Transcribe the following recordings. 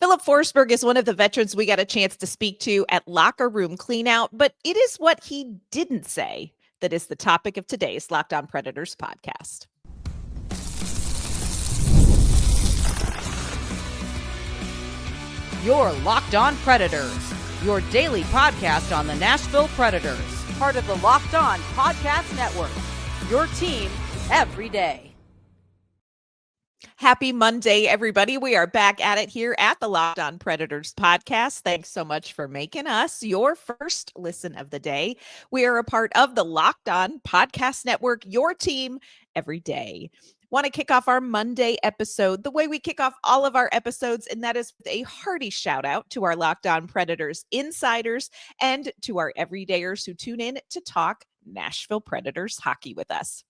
Filip Forsberg is one of the veterans we got a chance to speak to at Locker Room Cleanout, but it is what he didn't say that is the topic of today's Locked On Predators podcast. You're Locked On Predators, your daily podcast on the Nashville Predators, part of the Locked On Podcast Network, your team every day. Happy Monday, everybody. We are back at it here at the Locked On Predators podcast. Thanks so much for making us your first listen of the day. We are a part of the Locked On Podcast Network, your team every day. Want to kick off our Monday episode the way we kick off all of our episodes, and that is with a hearty shout out to our Locked On Predators insiders and to our everydayers who tune in to talk Nashville Predators hockey with us.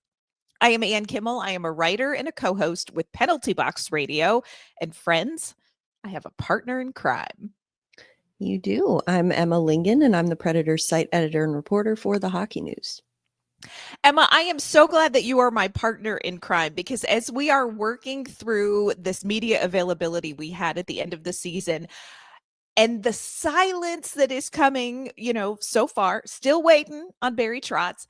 I am Ann Kimmel. I am a writer and a co-host with Penalty Box Radio. And friends, I have a partner in crime. You do. I'm Emma Lingan, and I'm the Predators site editor and reporter for the Hockey News. Emma, I am so glad that you are my partner in crime, because as we are working through this media availability we had at the end of the season and the silence that is coming, so far, still waiting on Barry Trotz,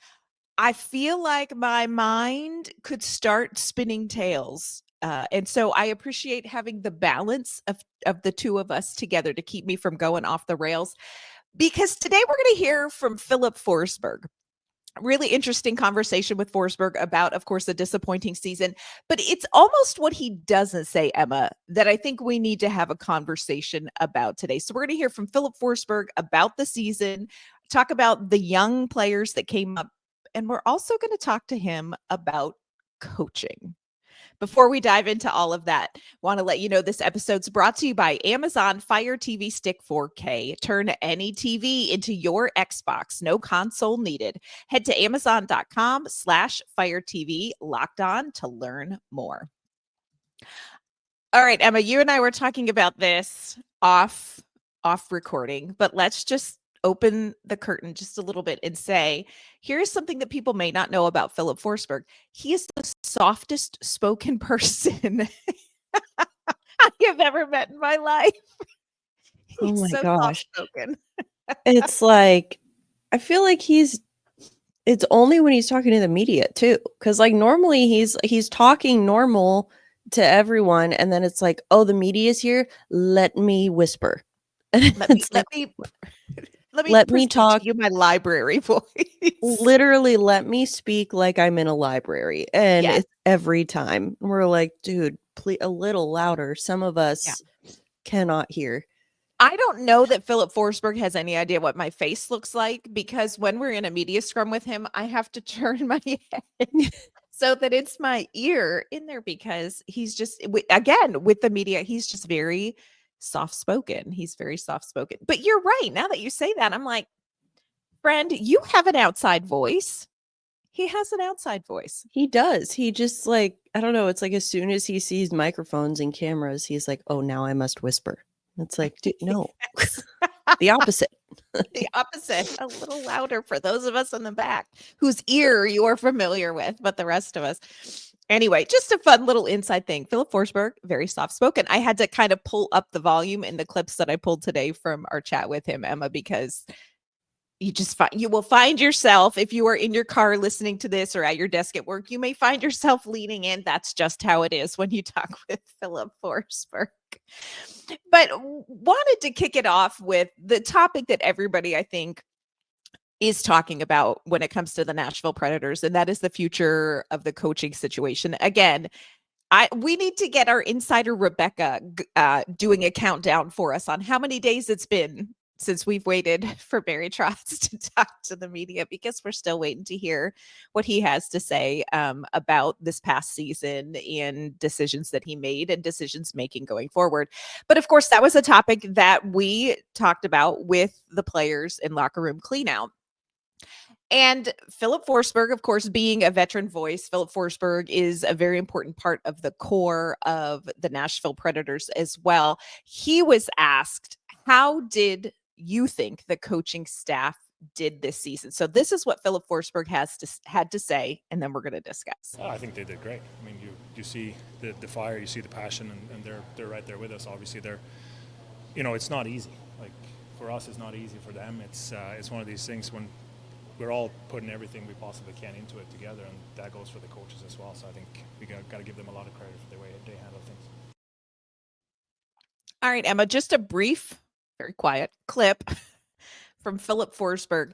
I feel like my mind could start spinning tales. And so I appreciate having the balance of the two of us together to keep me from going off the rails. Because today we're going to hear from Filip Forsberg. Really interesting conversation with Forsberg about, of course, the disappointing season. But it's almost what he doesn't say, Emma, that I think we need to have a conversation about today. So we're going to hear from Filip Forsberg about the season, talk about the young players that came up, and we're also going to talk to him about coaching. Before we dive into all of that, want to let you know this episode's brought to you by Amazon Fire TV Stick 4K. Turn any TV into your Xbox. No console needed. Head to Amazon.com/Fire TV Locked On to learn more. All right, Emma, you and I were talking about this off recording, but let's just open the curtain just a little bit and say, here's something that people may not know about Filip Forsberg. He is the softest spoken person I have ever met in my life. Oh my gosh. Soft-spoken. It's like, I feel like it's only when he's talking to the media too. Cause like normally he's talking normal to everyone. And then it's like, oh, the media's here. Let me whisper. Let me talk. To you, my library voice. Literally, let me speak like I'm in a library, and It's every time we're like, dude, please a little louder. Some of us cannot hear. I don't know that Filip Forsberg has any idea what my face looks like, because when we're in a media scrum with him, I have to turn my head so that it's my ear in there, because he's just, again, with the media, he's just very soft-spoken. He's very soft-spoken. But you're right. Now that you say that, I'm like, friend, you have an outside voice. He has an outside voice. He does. He just like, I don't know. It's like as soon as he sees microphones and cameras, he's like, oh, now I must whisper. It's like, dude, no, the opposite. The opposite. A little louder for those of us in the back whose ear you are familiar with, but the rest of us. Anyway, just a fun little inside thing. Filip Forsberg, very soft-spoken. I had to kind of pull up the volume in the clips that I pulled today from our chat with him, Emma, because you will find yourself, if you are in your car listening to this or at your desk at work, you may find yourself leaning in. That's just how it is when you talk with Filip Forsberg. But wanted to kick it off with the topic that everybody, I think, is talking about when it comes to the Nashville Predators, and that is the future of the coaching situation. Again, we need to get our insider Rebecca doing a countdown for us on how many days it's been since we've waited for Barry Trotz to talk to the media, because we're still waiting to hear what he has to say about this past season and decisions that he made and decisions making going forward. But of course, that was a topic that we talked about with the players in Locker Room Cleanout. And Filip Forsberg, of course, being a veteran voice, Filip Forsberg is a very important part of the core of the Nashville Predators as well. He was asked, how did you think the coaching staff did this season? So this is what Filip Forsberg had to say, and then we're going to discuss. I think they did great. I mean, you see the fire, you see the passion, and they're right there with us. Obviously, they're it's not easy. Like for us, it's not easy. For them, it's one of these things when we're all putting everything we possibly can into it together, and that goes for the coaches as well. So I think we got to give them a lot of credit for the way they handle things. All right, Emma, just a brief, very quiet clip from Filip Forsberg.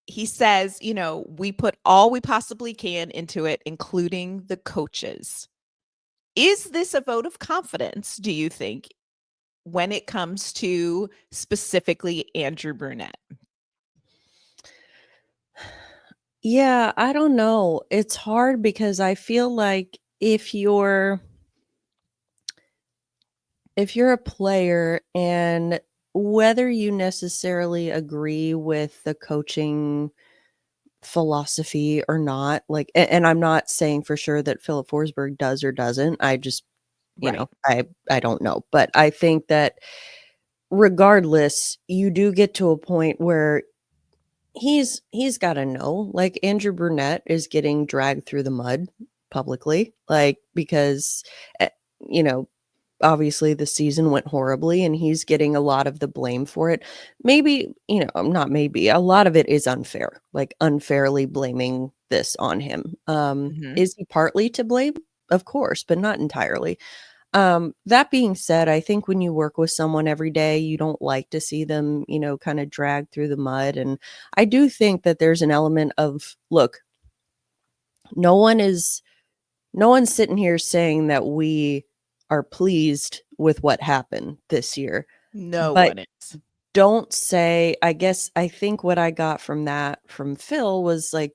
He says, we put all we possibly can into it, including the coaches. Is this a vote of confidence, do you think, when it comes to specifically Andrew Brunette? Yeah, I don't know. It's hard because I feel like if you're a player, and whether you necessarily agree with the coaching philosophy or not, like, and I'm not saying for sure that Filip Forsberg does or doesn't. I just, Right. I don't know. But I think that regardless, you do get to a point where he's got to know, like, Andrew Brunette is getting dragged through the mud publicly, like, because eh, you know obviously the season went horribly and he's getting a lot of the blame for it. Maybe, not maybe, a lot of it is unfair, like unfairly blaming this on him. Mhm. Is he partly to blame? Of course, but not entirely. That being said, I think when you work with someone every day, you don't like to see them, kind of dragged through the mud. And I do think that there's an element of, look, no one's sitting here saying that we are pleased with what happened this year. No But one is. don't say, I think what I got from Phil was like,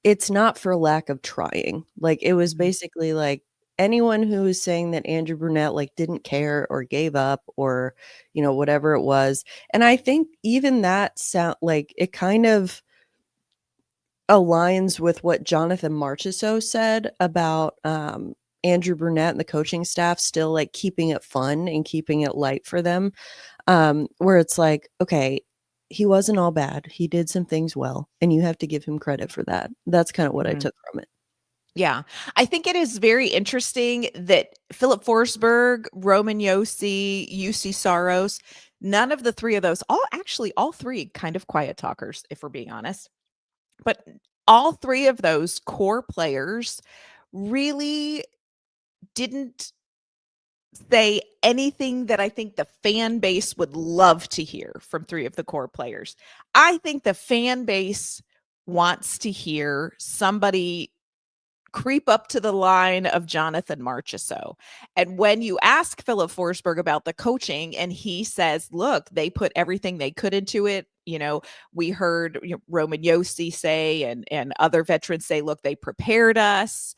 it's not for lack of trying. Like, it was Mhm. basically like anyone who was saying that Andrew Brunette like didn't care or gave up or, whatever it was. And I think even that sound like it kind of aligns with what Jonathan Marchessault said about Andrew Brunette and the coaching staff still like keeping it fun and keeping it light for them. Where it's like, okay, he wasn't all bad. He did some things well, and you have to give him credit for that. That's kind of what I Mhm. took from it. Yeah. I think it is very interesting that Filip Forsberg, Roman Josi, UC Saros, none of the three of those, all three kind of quiet talkers, if we're being honest. But all three of those core players really didn't say anything that I think the fan base would love to hear from three of the core players. I think the fan base wants to hear somebody creep up to the line of Jonathan Marchessault. And when you ask Filip Forsberg about the coaching and he says, look, they put everything they could into it. We heard Roman Josi say and other veterans say, look, they prepared us.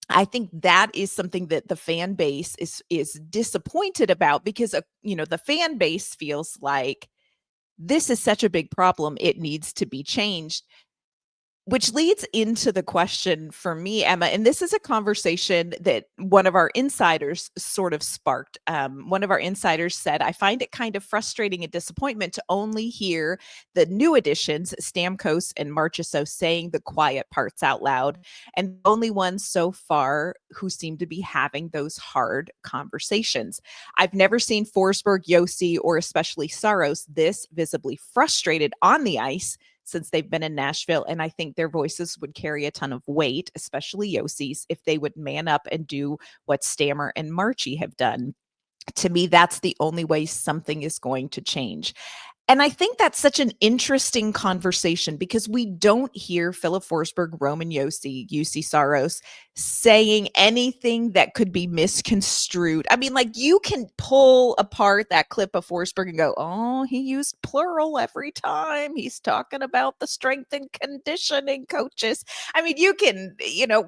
I think that is something that the fan base is disappointed about because the fan base feels like this is such a big problem, it needs to be changed. Which leads into the question for me, Emma, and this is a conversation that one of our insiders sort of sparked. One of our insiders said, I find it kind of frustrating and disappointment to only hear the new additions, Stamkos and Marchessault, saying the quiet parts out loud, and the only ones so far who seem to be having those hard conversations. I've never seen Forsberg, Josi, or especially Saros this visibly frustrated on the ice since they've been in Nashville. And I think their voices would carry a ton of weight, especially Josi's, if they would man up and do what Stammer and Marchie have done. To me, that's the only way something is going to change. And I think that's such an interesting conversation because we don't hear Filip Forsberg, Roman Josi, UC Saros saying anything that could be misconstrued. I mean, like you can pull apart that clip of Forsberg and go, oh, he used plural every time. He's talking about the strength and conditioning coaches. I mean, you can,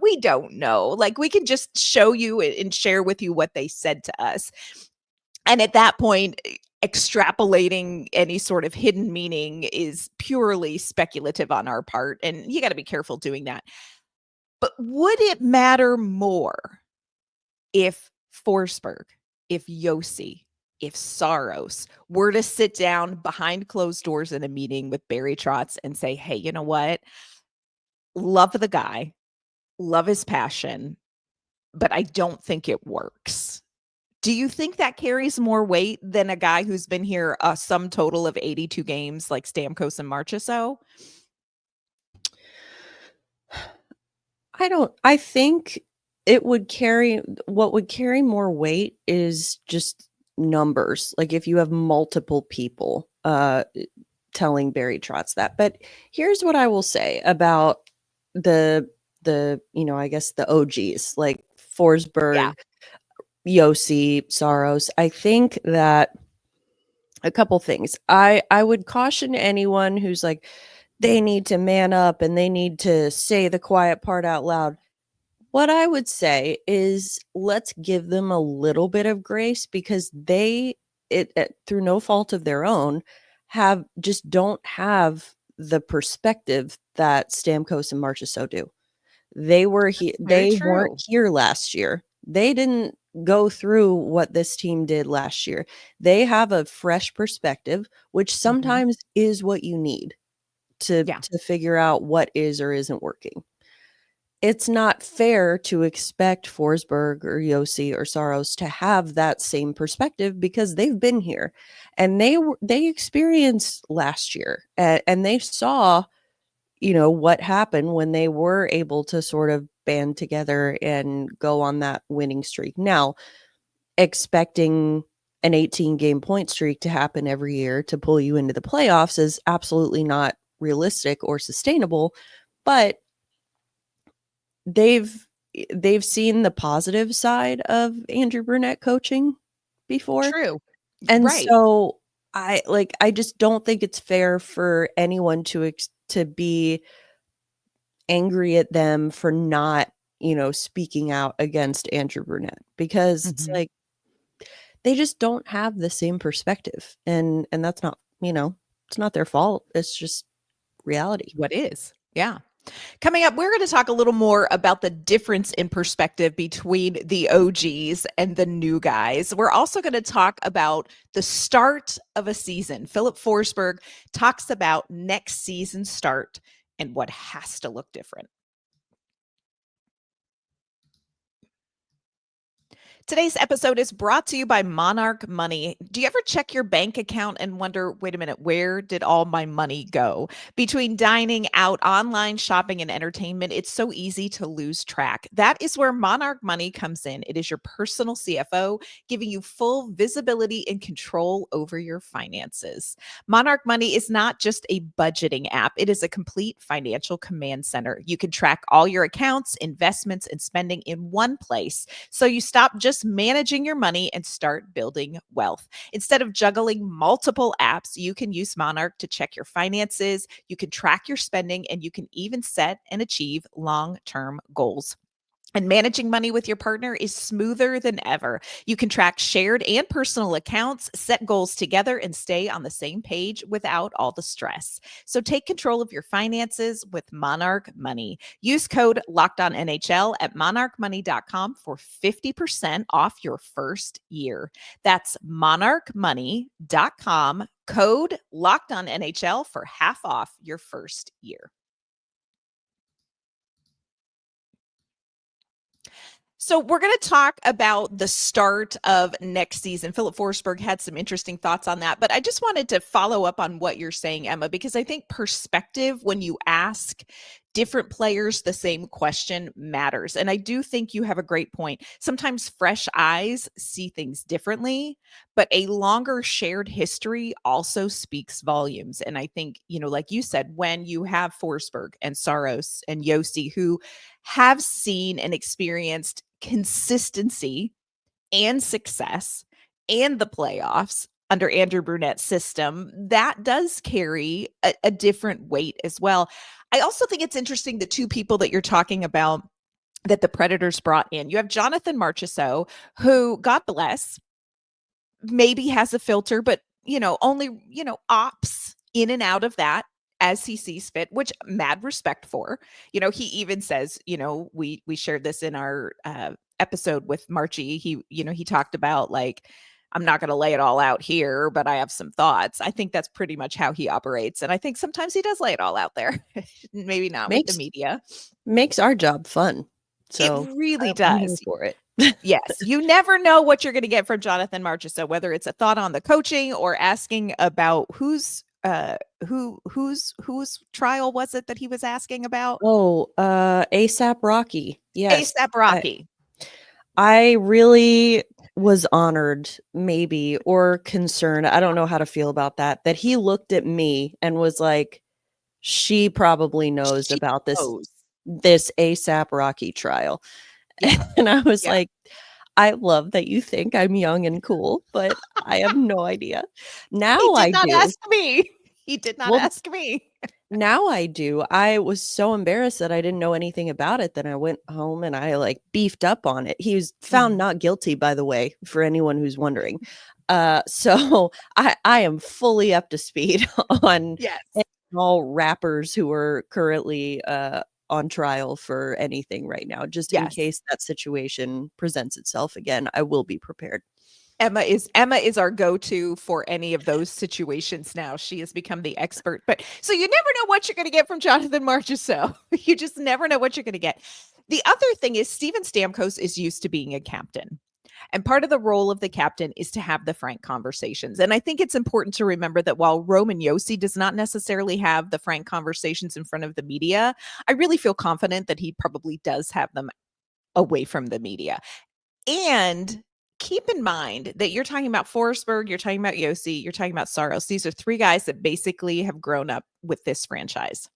we don't know. Like we can just show you and share with you what they said to us. And at that point, extrapolating any sort of hidden meaning is purely speculative on our part. And you got to be careful doing that. But would it matter more if Forsberg, if Josi, if Saros were to sit down behind closed doors in a meeting with Barry Trotz and say, hey, you know what? Love the guy, love his passion, but I don't think it works. Do you think that carries more weight than a guy who's been here a sum total of 82 games like Stamkos and Marchessault? I think it would carry what would carry more weight is just numbers. Like if you have multiple people telling Barry Trotz that. But here's what I will say about the I guess the OGs like Forsberg, Josi, Saros. I think that a couple things. I would caution anyone who's like they need to man up and they need to say the quiet part out loud. What I would say is let's give them a little bit of grace because through no fault of their own don't have the perspective that Stamkos and Marchessault do. They weren't here last year. They didn't go through what this team did last year. They have a fresh perspective, which sometimes is what you need to figure out what is or isn't working. It's not fair to expect Forsberg or Josi or Saros to have that same perspective because they've been here and they experienced last year and they saw, what happened when they were able to sort of band together and go on that winning streak. Now, expecting an 18-game point streak to happen every year to pull you into the playoffs is absolutely not realistic or sustainable, but they've seen the positive side of Andrew Brunette coaching before. True. And so I just don't think it's fair for anyone to be angry at them for not, speaking out against Andrew Brunette because it's like they just don't have the same perspective. And that's not, it's not their fault. It's just reality. What is? Yeah. Coming up, we're going to talk a little more about the difference in perspective between the OGs and the new guys. We're also going to talk about the start of a season. Filip Forsberg talks about next season's start and what has to look different. Today's episode is brought to you by Monarch Money. Do you ever check your bank account and wonder, wait a minute, where did all my money go? Between dining out, online shopping, and entertainment, it's so easy to lose track. That is where Monarch Money comes in. It is your personal CFO, giving you full visibility and control over your finances. Monarch Money is not just a budgeting app. It is a complete financial command center. You can track all your accounts, investments, and spending in one place. So you stop just managing your money and start building wealth. Instead of juggling multiple apps, you can use Monarch to check your finances, you can track your spending, and you can even set and achieve long-term goals. And managing money with your partner is smoother than ever. You can track shared and personal accounts, set goals together, and stay on the same page without all the stress. So take control of your finances with Monarch Money. Use code LOCKEDONNHL at monarchmoney.com for 50% off your first year. That's monarchmoney.com, code LOCKEDONNHL for half off your first year. So we're going to talk about the start of next season. Filip Forsberg had some interesting thoughts on that, but I just wanted to follow up on what you're saying, Emma, because I think perspective, when you ask different players the same question, matters. And I do think you have a great point. Sometimes fresh eyes see things differently, but a longer shared history also speaks volumes. And I think, like you said, when you have Forsberg and Saros and Josi who have seen and experienced consistency and success and the playoffs under Andrew Brunette's system, that does carry a different weight as well. I also think it's interesting, the two people that you're talking about that the Predators brought in. You have Jonathan Marchessault, who, God bless, maybe has a filter, but, only, opts in and out of that as he sees fit, which mad respect for. He even says, we shared this in our episode with Marchie. He talked about like, I'm not going to lay it all out here, but I have some thoughts. I think that's pretty much how he operates. And I think sometimes he does lay it all out there. Maybe not with the media. Makes our job fun. So it really does. For it. Yes, you never know what you're going to get from Jonathan Marchessault, whether it's a thought on the coaching or asking about whose trial was it that he was asking about? Oh, ASAP Rocky. Yes. ASAP Rocky. I really was honored, maybe, or concerned. I don't know how to feel about that he looked at me and was like, she probably knows She about knows. this ASAP Rocky trial. Yeah. And I was Yeah. like, I love that you think I'm young and cool, but I have no idea. Now He I did not do. ask me. He did not Well, ask me. now I do. I was so embarrassed that I didn't know anything about it. Then I went home and I like beefed up on it. He was found not guilty, by the way, for anyone who's wondering. So I am fully up to speed on Yes. all rappers who are currently on trial for anything right now. Just in Yes. case that situation presents itself again, I will be prepared. Emma is our go-to for any of those situations now. She has become the expert. But so you never know what you're going to get from Jonathan Marchessault. You just never know what you're going to get. The other thing is Steven Stamkos is used to being a captain. And part of the role of the captain is to have the frank conversations. And I think it's important to remember that while Roman Josi does not necessarily have the frank conversations in front of the media, I really feel confident that he probably does have them away from the media. And keep in mind that you're talking about Forsberg, you're talking about Josi, you're talking about Saros. These are three guys that basically have grown up with this franchise.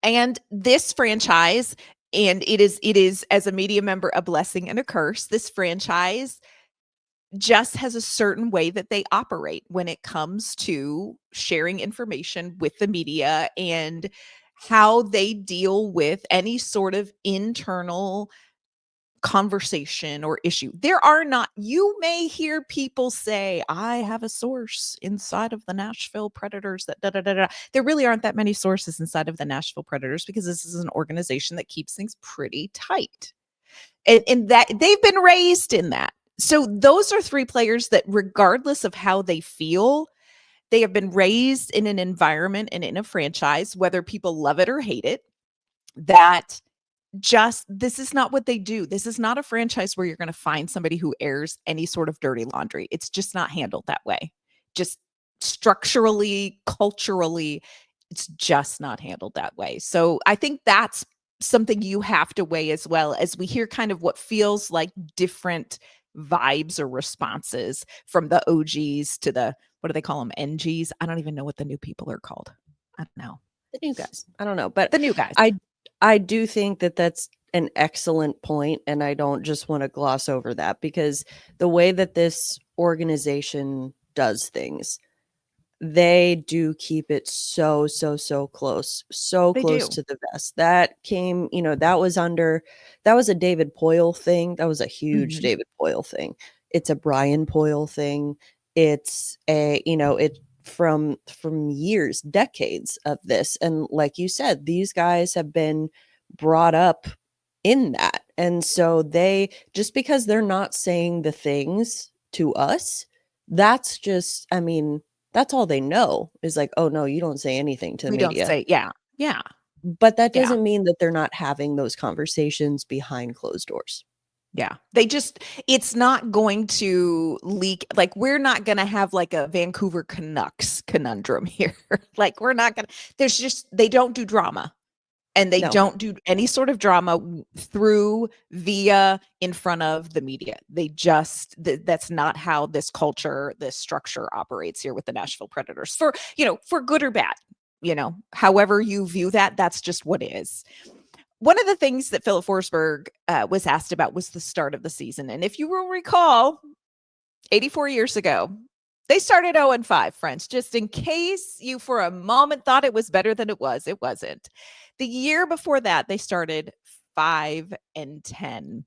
And this franchise, and it is as a media member a blessing and a curse. This franchise just has a certain way that they operate when it comes to sharing information with the media and how they deal with any sort of internal conversation or issue. There are not, you may hear people say, I have a source inside of the Nashville Predators that da da da da. There really aren't that many sources inside of the Nashville Predators because this is an organization that keeps things pretty tight. And that they've been raised in that. So those are three players that, regardless of how they feel, they have been raised in an environment and in a franchise, whether people love it or hate it, that just this is not what they do. This is not a franchise where you're going to find somebody who airs any sort of dirty laundry. It's just not handled that way. Just structurally, culturally, it's just not handled that way. So I think that's something you have to weigh as well, as we hear kind of what feels like different vibes or responses from the OGs to the, what do they call them? NGs. I don't even know what the new people are called. I don't know. The new guys. I don't know, but The new guys. I do think that that's an excellent point, and I don't just want to gloss over that, because the way that this organization does things, they do keep it so close, They close do. to the vest. That came, that was a David Poile thing. That was a huge Mhm. David Poile thing. It's a Brian Poile thing. It's it from years, decades of this. And like you said, these guys have been brought up in that. And so they, just because they're not saying the things to us, that's just, I mean, that's all they know is like, oh no, you don't say anything to the We don't media. say, yeah. Yeah. But that Yeah. doesn't mean that they're not having those conversations behind closed doors. Yeah. They just, it's not going to leak. Like, we're not going to have like a Vancouver Canucks conundrum here. Like, we're not going to, there's just, they don't do drama, and they No. don't do any sort of drama through, via, in front of the media. They just, that's not how this culture, this structure operates here with the Nashville Predators, for, for good or bad, however you view that, that's just what it is. One of the things that Filip Forsberg was asked about was the start of the season. And if you will recall, 84 years ago, they started 0-5, friends. Just in case you for a moment thought it was better than it wasn't. The year before that, they started 5-10.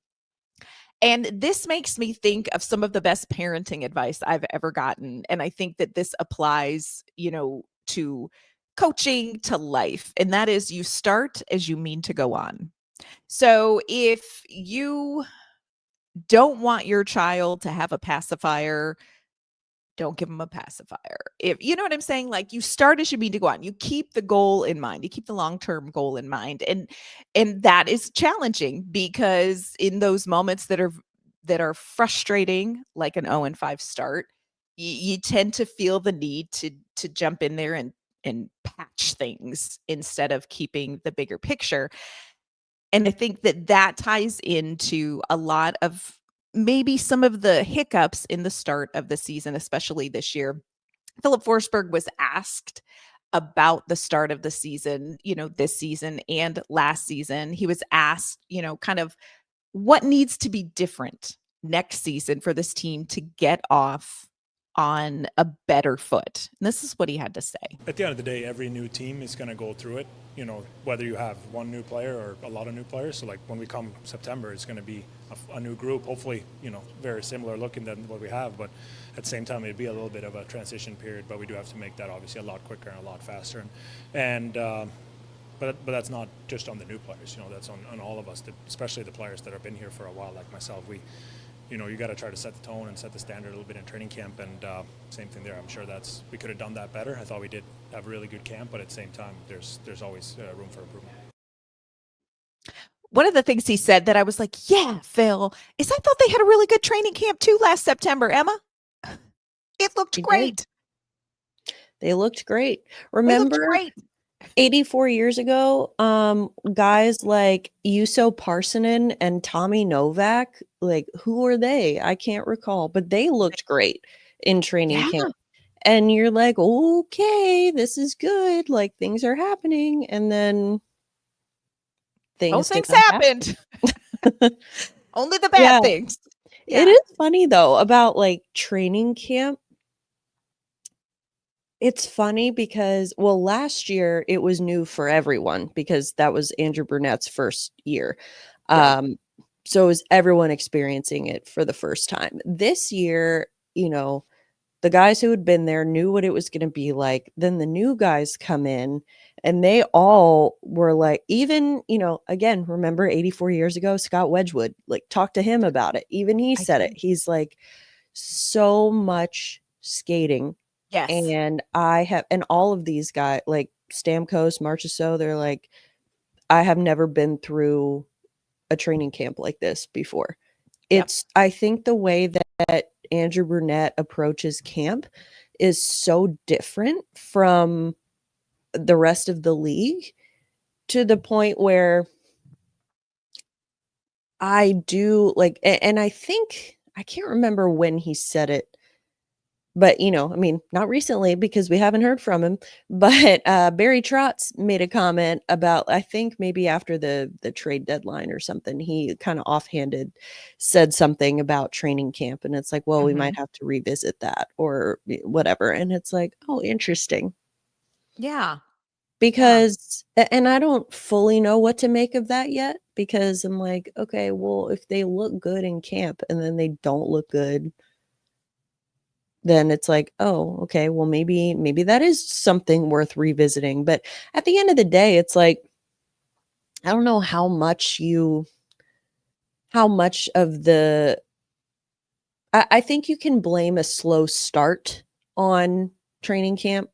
And this makes me think of some of the best parenting advice I've ever gotten. And I think that this applies, to coaching, to life. And that is, you start as you mean to go on. So if you don't want your child to have a pacifier, don't give them a pacifier. If you know what I'm saying, like you start as you mean to go on. You keep the goal in mind. You keep the long-term goal in mind. And that is challenging because in those moments that are frustrating, like an 0-5 start, you tend to feel the need to jump in there and patch things instead of keeping the bigger picture. And I think that ties into a lot of maybe some of the hiccups in the start of the season, especially this year. Filip Forsberg was asked about the start of the season, this season and last season. He was asked, kind of what needs to be different next season for this team to get off on a better foot. And this is what he had to say. At the end of the day, every new team is going to go through it, whether you have one new player or a lot of new players. So like when we come September, it's going to be a new group, hopefully, very similar looking than what we have. But at the same time, it'd be a little bit of a transition period, but we do have to make that obviously a lot quicker and a lot faster. But that's not just on the new players, that's on all of us, especially the players that have been here for a while, like myself. You got to try to set the tone and set the standard a little bit in training camp, and same thing there. I'm sure we could have done that better. I thought we did have a really good camp, but at the same time, there's always room for improvement. One of the things he said that I was like, yeah, Phil, is I thought they had a really good training camp too last September, Emma. It looked great. They looked great. Remember, 84 years ago, guys like Juuso Parssinen and Tommy Novak, like who are they? I can't recall, but they looked great in training camp. And you're like, okay, this is good. Like things are happening. And then things happened. Only the bad things. Yeah. It is funny though about like training camp. It's funny because, last year it was new for everyone because that was Andrew Burnett's first year. Right. So it was everyone experiencing it for the first time. This year, the guys who had been there knew what it was going to be like. Then the new guys come in and they all were like, even, again, remember 84 years ago, Scott Wedgwood, like talk to him about it. Even he said it. He's like, so much skating. Yes. And all of these guys like Stamkos, Marchessault, they're like, I have never been through a training camp like this before. I think the way that Andrew Burnett approaches camp is so different from the rest of the league to the point where I do like, and I think, I can't remember when he said it, but, not recently because we haven't heard from him. But Barry Trotz made a comment about, I think maybe after the trade deadline or something, he kind of offhanded said something about training camp. And it's like, well, we might have to revisit that or whatever. And it's like, oh, interesting. Yeah. Because, and I don't fully know what to make of that yet because I'm like, okay, well, if they look good in camp and then they don't look good, then it's like, oh, okay, well, maybe that is something worth revisiting. But at the end of the day, it's like, I don't know how much of I think you can blame a slow start on training camp.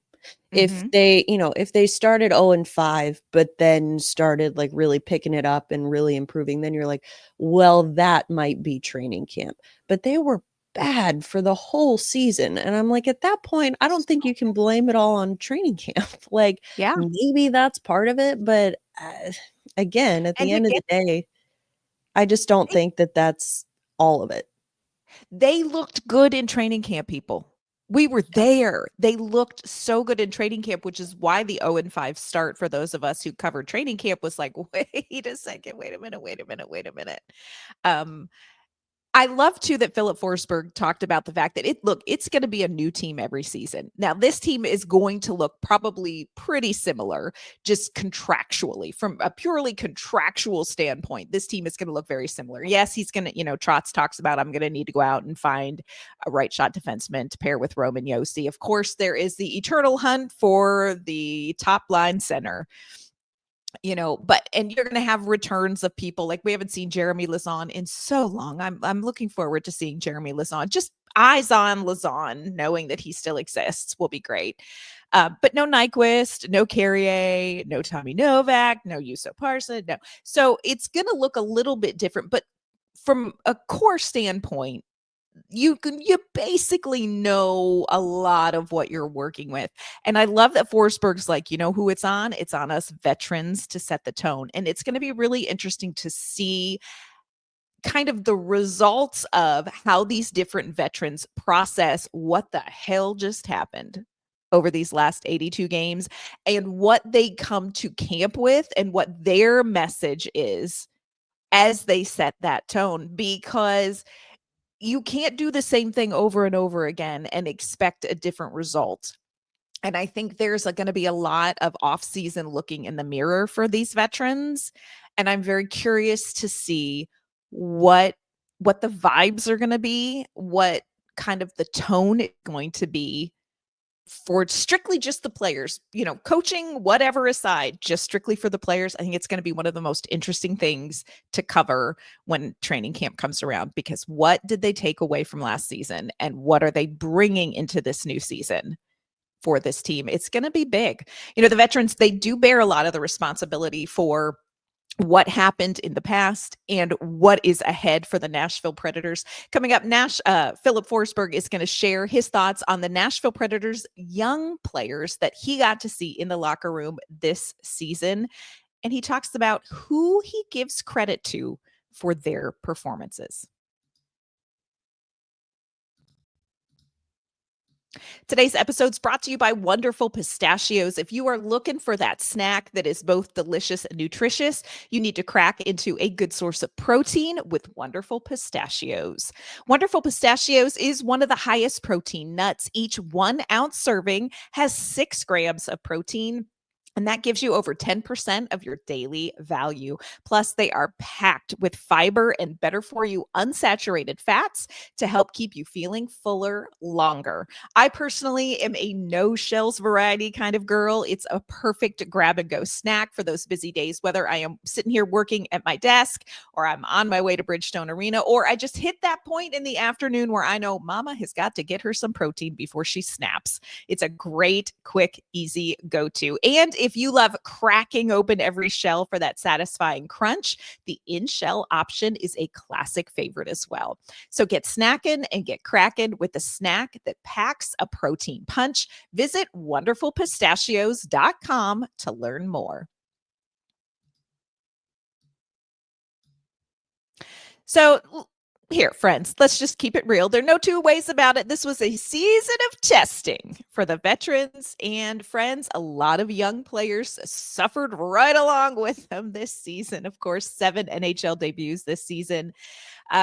If they started 0-5, but then started like really picking it up and really improving, then you're like, well, that might be training camp. But they were bad for the whole season. And I'm like, at that point, I don't think you can blame it all on training camp. Like, maybe that's part of it. But again, at the end of the day, I just don't think that that's all of it. They looked good in training camp, people. We were there. They looked so good in training camp, which is why the 0-5 start for those of us who covered training camp was like, wait a second, wait a minute. I love too that Filip Forsberg talked about the fact that it's going to be a new team every season. Now, this team is going to look probably pretty similar, just contractually, from a purely contractual standpoint. This team is going to look very similar. Yes, he's going to, Trotz talks about, I'm going to need to go out and find a right shot defenseman to pair with Roman Josi. Of course, there is the eternal hunt for the top line center. And you're going to have returns of people like we haven't seen Jeremy Lauzon in so long. I'm looking forward to seeing Jeremy Lauzon just eyes on Lazon, knowing that he still exists, will be great. But no Nyquist, no Carrier, no Tommy Novak, no Juuse Parson, no. So it's going to look a little bit different. But from a core standpoint, you basically know a lot of what you're working with. And I love that Forsberg's like, you know who it's on? It's on us veterans to set the tone. And it's going to be really interesting to see kind of the results of how these different veterans process what the hell just happened over these last 82 games and what they come to camp with and what their message is as they set that tone, because you can't do the same thing over and over again and expect a different result. And I think there's going to be a lot of off-season looking in the mirror for these veterans. And I'm very curious to see what the vibes are going to be, what kind of the tone is going to be for strictly just the players, coaching, whatever aside, just strictly for the players. I think it's going to be one of the most interesting things to cover when training camp comes around, because what did they take away from last season and what are they bringing into this new season for this team? It's going to be big. The veterans, they do bear a lot of the responsibility for what happened in the past and what is ahead for the Nashville Predators. Coming up, Filip Forsberg is going to share his thoughts on the Nashville Predators young players that he got to see in the locker room this season. And he talks about who he gives credit to for their performances. Today's episode is brought to you by Wonderful Pistachios. If you are looking for that snack that is both delicious and nutritious, you need to crack into a good source of protein with Wonderful Pistachios. Wonderful Pistachios is one of the highest protein nuts. Each 1 ounce serving has 6 grams of protein, and that gives you over 10% of your daily value. Plus, they are packed with fiber and better for you unsaturated fats to help keep you feeling fuller longer. I personally am a no shells variety kind of girl. It's a perfect grab and go snack for those busy days, whether I am sitting here working at my desk or I'm on my way to Bridgestone Arena, or I just hit that point in the afternoon where I know mama has got to get her some protein before she snaps. It's a great, quick, easy go-to. And if you love cracking open every shell for that satisfying crunch, the in-shell option is a classic favorite as well. So get snacking and get cracking with a snack that packs a protein punch. Visit wonderfulpistachios.com to learn more. So here, friends, let's just keep it real. There are no two ways about it. This was a season of testing for the veterans and friends. A lot of young players suffered right along with them this season. Of course, 7 NHL debuts this season.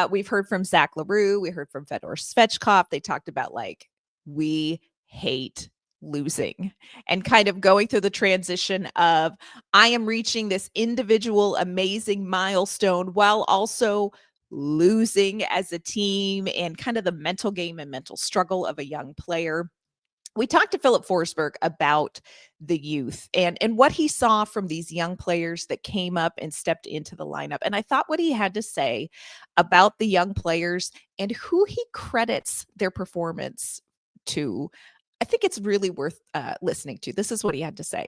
We've heard from Zach LaRue. We heard from Fedor Svechkov. They talked about we hate losing and kind of going through the transition of I am reaching this individual amazing milestone while also losing as a team and kind of the mental game and mental struggle of a young player. We talked to Filip Forsberg about the youth and what he saw from these young players that came up and stepped into the lineup. And I thought what he had to say about the young players and who he credits their performance to, I think it's really worth listening to. This is what he had to say.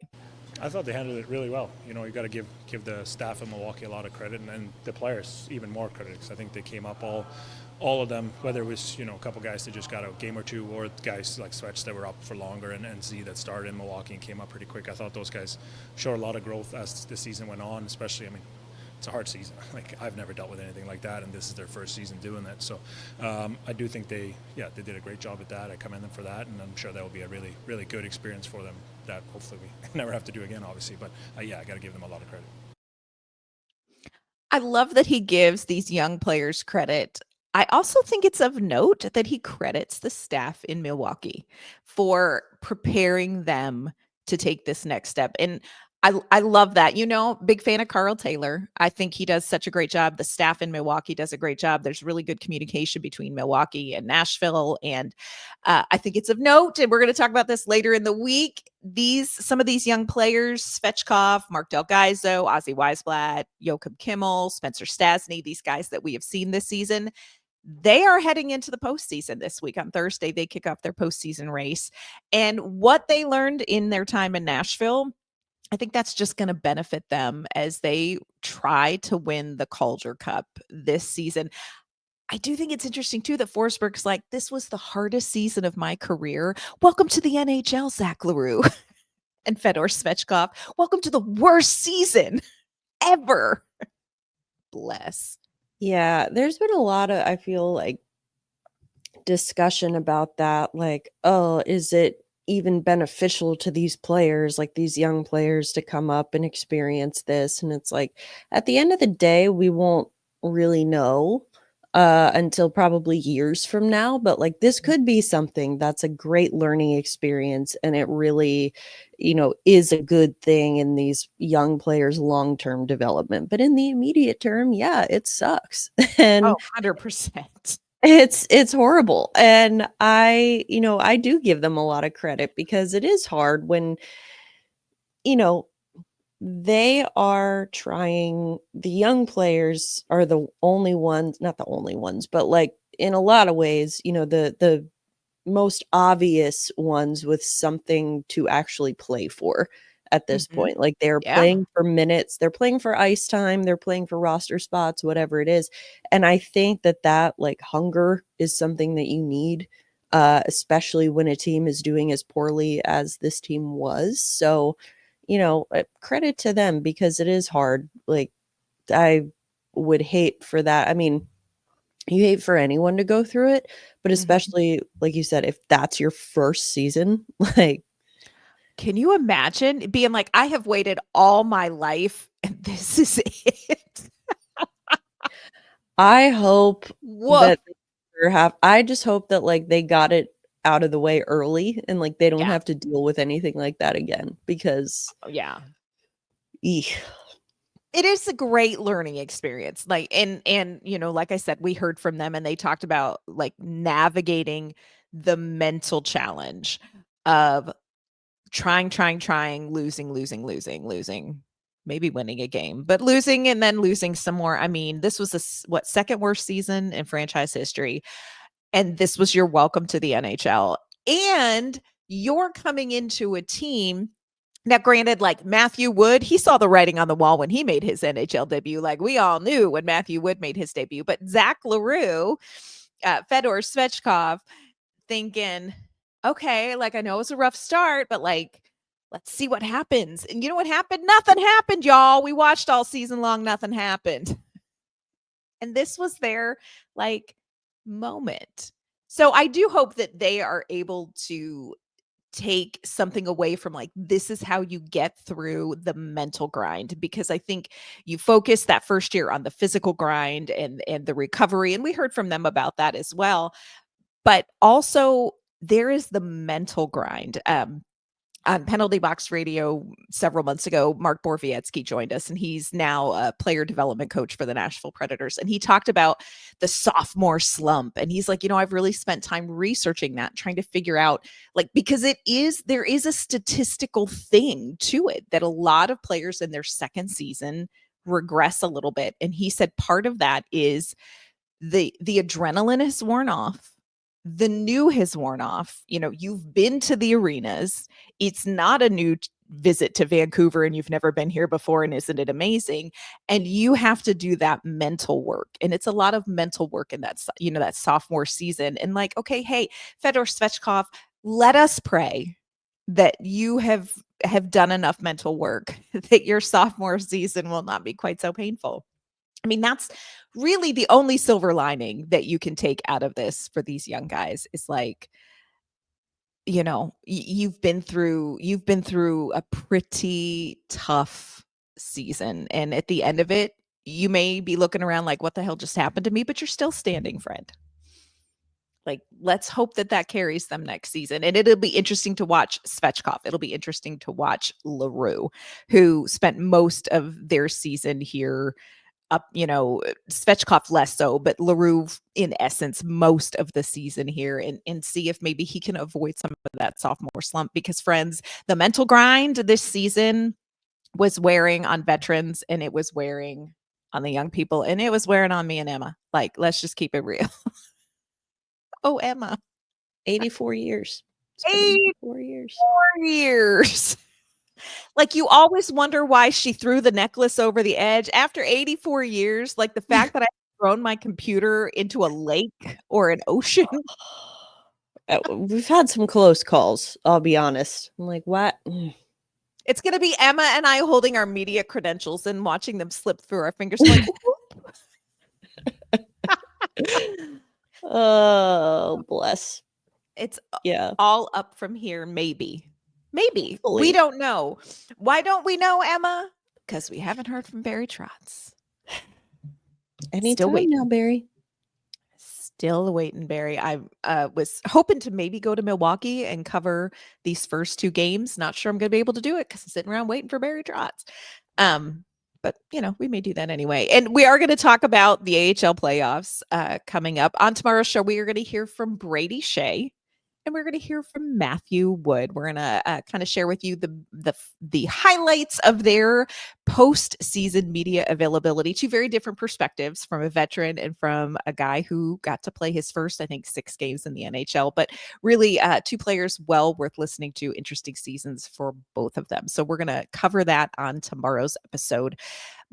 I thought they handled it really well. You got to give the staff in Milwaukee a lot of credit, and the players even more credit, because I think they came up all of them, whether it was a couple guys that just got a game or two, or guys like Swetch that were up for longer, and Z that started in Milwaukee and came up pretty quick. I thought those guys showed a lot of growth as the season went on, especially, it's a hard season. I've never dealt with anything like that, and this is their first season doing that. So I do think they did a great job at that. I commend them for that, and I'm sure that will be a really, really good experience for them that hopefully we never have to do again, obviously. But I got to give them a lot of credit. I love that he gives these young players credit. I also think it's of note that he credits the staff in Milwaukee for preparing them to take this next step. And I love that. Big fan of Carl Taylor. I think he does such a great job. The staff in Milwaukee does a great job. There's really good communication between Milwaukee and Nashville. And I think it's of note, and we're going to talk about this later in the week. Some of these young players, Svechkov, Mark Del Gaizo, Ozzy Weisblatt, Joakim Kimmel, Spencer Stasny, these guys that we have seen this season, they are heading into the postseason this week. On Thursday, they kick off their postseason race. And what they learned in their time in Nashville, I think that's just going to benefit them as they try to win the Calder Cup this season. I do think it's interesting, too, that Forsberg's like, this was the hardest season of my career. Welcome to the NHL, Zach Leroux. And Fedor Svechkov, welcome to the worst season ever. Bless. Yeah, there's been a lot of, I feel like, discussion about that. Like, oh, is it even beneficial to these players, like these young players, to come up and experience this? And it's like, at the end of the day, we won't really know until probably years from now. But like, this could be something that's a great learning experience, and it really, is a good thing in these young players' long-term development. But in the immediate term, yeah, it sucks. And 100%. it's horrible. And I do give them a lot of credit, because it is hard when, they are trying. The young players are the only ones, not the only ones, but like in a lot of ways, the most obvious ones with something to actually play for at this point. Like, they're playing for minutes, they're playing for ice time, they're playing for roster spots, whatever it is. And I think that like hunger is something that you need, especially when a team is doing as poorly as this team was. So, credit to them, because it is hard. Like, I would hate for that. I mean, you hate for anyone to go through it, but especially, like you said, if that's your first season, like, can you imagine being like, I have waited all my life and this is it? I hope Whoa. that I just hope that like they got it out of the way early, and like they don't have to deal with anything like that again, because it is a great learning experience. Like, and like I said, we heard from them and they talked about like navigating the mental challenge of trying, losing, maybe winning a game, but losing and then losing some more. I mean, this was second worst season in franchise history. And this was your welcome to the NHL. And you're coming into a team. Now, granted, like Matthew Wood, he saw the writing on the wall when he made his NHL debut. Like, we all knew when Matthew Wood made his debut. But Zach Leroux, Fedor Svechkov, thinking, okay, like, I know it was a rough start, but like, let's see what happens. And you know what happened? Nothing happened, y'all. We watched all season long. Nothing happened. And this was their like moment. So I do hope that they are able to take something away from like, this is how you get through the mental grind, because I think you focus that first year on the physical grind and the recovery. And we heard from them about that as well. But also there is the mental grind. On Penalty Box Radio several months ago, Mark Borvietsky joined us, and he's now a player development coach for the Nashville Predators. And he talked about the sophomore slump. And he's like, I've really spent time researching that, trying to figure out, like, because there is a statistical thing to it that a lot of players in their second season regress a little bit. And he said part of that is the adrenaline has worn off. The new has worn off. You've been to the arenas. It's not a new visit to Vancouver and you've never been here before. And isn't it amazing? And you have to do that mental work. And it's a lot of mental work in that, that sophomore season. And like, okay, hey, Fedor Svechkov, let us pray that you have done enough mental work that your sophomore season will not be quite so painful. I mean, that's really the only silver lining that you can take out of this for these young guys is like, you've been through a pretty tough season. And at the end of it, you may be looking around like, what the hell just happened to me? But you're still standing, friend. Like, let's hope that carries them next season. And it'll be interesting to watch Svechkov. It'll be interesting to watch Leroux, who spent most of their season here up, Svechkov less so, but Leroux in essence most of the season here, and see if maybe he can avoid some of that sophomore slump. Because friends, the mental grind this season was wearing on veterans and it was wearing on the young people, and it was wearing on me and Emma. Like, let's just keep it real. Oh, Emma. 84 years. It's been 84 years. 4 years. Like, you always wonder why she threw the necklace over the edge. After 84 years, like, the fact that I've thrown my computer into a lake or an ocean. We've had some close calls, I'll be honest. I'm like, what? It's going to be Emma and I holding our media credentials and watching them slip through our fingers. Like, oh, bless. it's Yeah. all up from here, maybe. Maybe. Hopefully. We don't know. Why don't we know, Emma? Because we haven't heard from Barry Trotz. Anytime waiting. now, Barry. Still waiting, Barry. I was hoping to maybe go to Milwaukee and cover these first 2 games. Not sure I'm going to be able to do it because I'm sitting around waiting for Barry Trotz. But, we may do that anyway. And we are going to talk about the AHL playoffs coming up. On tomorrow's show, we are going to hear from Brady Shea. And we're going to hear from Matthew Wood. We're going to kind of share with you the highlights of their postseason media availability. 2 very different perspectives, from a veteran and from a guy who got to play his first, I think, 6 games in the NHL. But really, 2 players well worth listening to. Interesting seasons for both of them. So we're going to cover that on tomorrow's episode.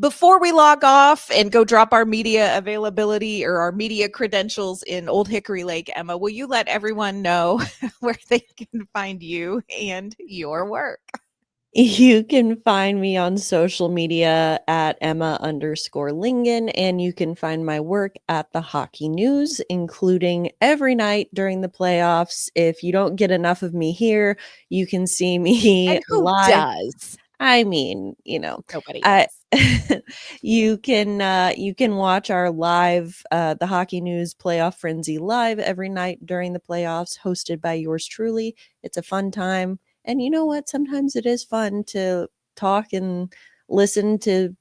Before we log off and go drop our media availability or our media credentials in Old Hickory Lake, Emma, will you let everyone know where they can find you and your work? You can find me on social media at Emma_Lingan, and you can find my work at the Hockey News, including every night during the playoffs. If you don't get enough of me here, you can see me And who live. does? I mean, Nobody does. you can watch our live the Hockey News Playoff Frenzy live every night during the playoffs, hosted by yours truly. It's a fun time, and you know what, sometimes it is fun to talk and listen to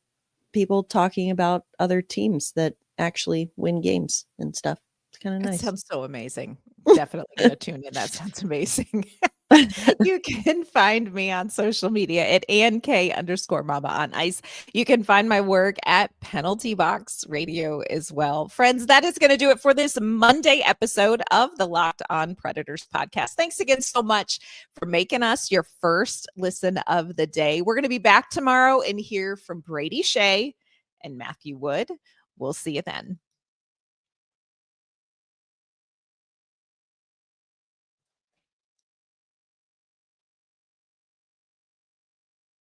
people talking about other teams that actually win games and stuff. It's kind of That nice. sounds so amazing. Definitely going to tune in. That sounds amazing. You can find me on social media at AnnK_Mama on Ice. You can find my work at Penalty Box Radio as well. Friends, that is going to do it for this Monday episode of the Locked On Predators podcast. Thanks again so much for making us your first listen of the day. We're going to be back tomorrow and hear from Brady Shea and Matthew Wood. We'll see you then.